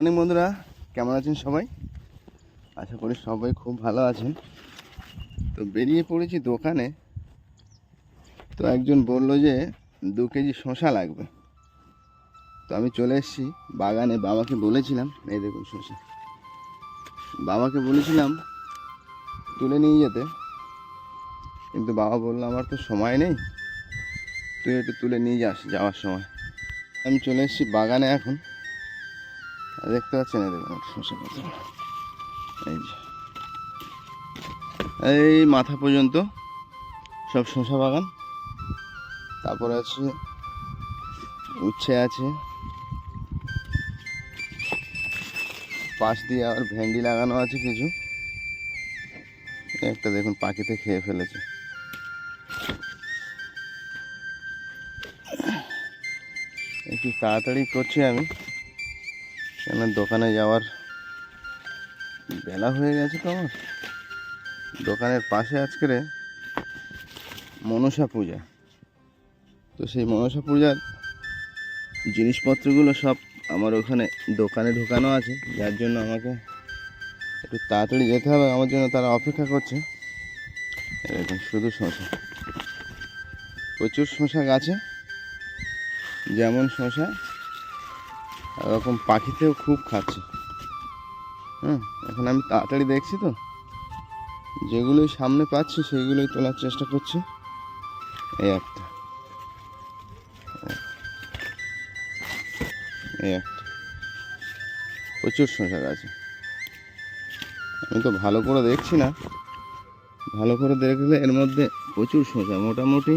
অনেক বন্ধুরা কেমন আছেন সবাই? আশা করি সবাই খুব ভালো আছেন। তো বেরিয়ে পড়েছি দোকানে। তো একজন বলল যে 2 কেজি শসা লাগবে। তো আমি চলে এসেছি বাগানে। বাবাকে বলেছিলাম, এই দেখুন শসা, বাবাকে বলেছিলাম তুলে নিয়ে যেতে, কিন্তু বাবা বলল আমার তো সময় নেই, তুই একটু তুলে নিয়ে যাস যাওয়ার সময়। আমি চলে এসেছি বাগানে এখন। দেখতে পাচ্ছেন, এই দেখুন শসা গাছ, এই যে এই মাথা পর্যন্ত সব শসা বাগান। তারপর আছে উচ্ছে আছে, পাশ দিয়ে আবার ভেন্ডি লাগানো আছে কিছু। একটা দেখুন পাখিতে খেয়ে ফেলেছে। একটু তাড়াতাড়ি করছি আমি, কেন দোকানে যাওয়ার বেলা হয়ে গেছে। তো আমার দোকানের পাশে আজকে মনসা পূজা। তো সেই মনসা পূজার জিনিসপত্রগুলো সব আমার ওখানে দোকানে ঢোকানো আছে, যার জন্য আমাকে একটু তাড়াতাড়ি যেতে হবে। আমার জন্য তারা অপেক্ষা করছে। এরকম শুধু শসা, প্রচুর শসা গাছে, যেমন শসা এরকম পাখিতেও খুব খাচ্ছে। এখন আমি তাড়াতাড়ি দেখছি, তো যেগুলোই সামনে পাচ্ছি সেইগুলোই তোলার চেষ্টা করছি। এই একটা, এই একটা, প্রচুর শসা গাছে। আমি তো ভালো করে দেখছি না, ভালো করে দেখলে এর মধ্যে প্রচুর শসা। মোটামুটি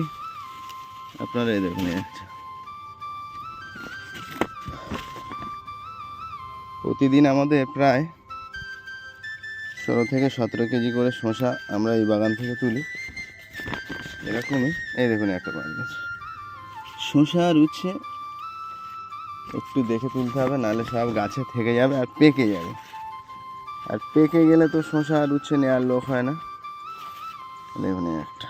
আপনারা এই দেখুন, একটা প্রতিদিন আমাদের প্রায় 16 থেকে 17 কেজি করে শসা আমরা এই বাগান থেকে তুলি। এরকমই এই দেখুন একটা পাওয়া গেছে। শসা আর উচ্ছে একটু দেখে তুলতে হবে, নাহলে সব গাছে থেকে যাবে আর পেকে যাবে। আর পেকে গেলে তো শসা আর উচ্ছে নেওয়ার লোক হয় না। দেখুন একটা,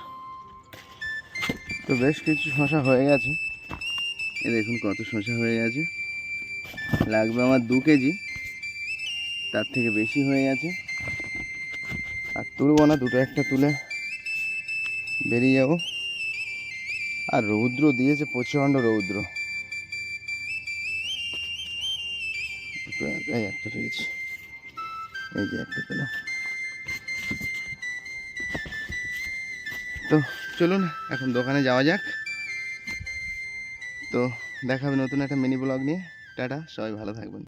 তো বেশ কিছু শসা হয়ে গেছে। এই দেখুন কত শসা হয়ে গেছে। লাগবে আমার 2 কেজি, তার থেকে বেশি হয়ে গেছে। আর তুলবো না, দুটো একটা তুলে বেরিয়ে যাবো। আর রৌদ্র দিয়েছে, প্রচণ্ড রৌদ্র। এই একটা রয়েছে, এই যে একটা পেলাম। তো চলুন এখন দোকানে যাওয়া যাক। তো দেখা হবে নতুন একটা মিনি ব্লগ নিয়ে। টাটা, সবাই ভালো থাকবেন।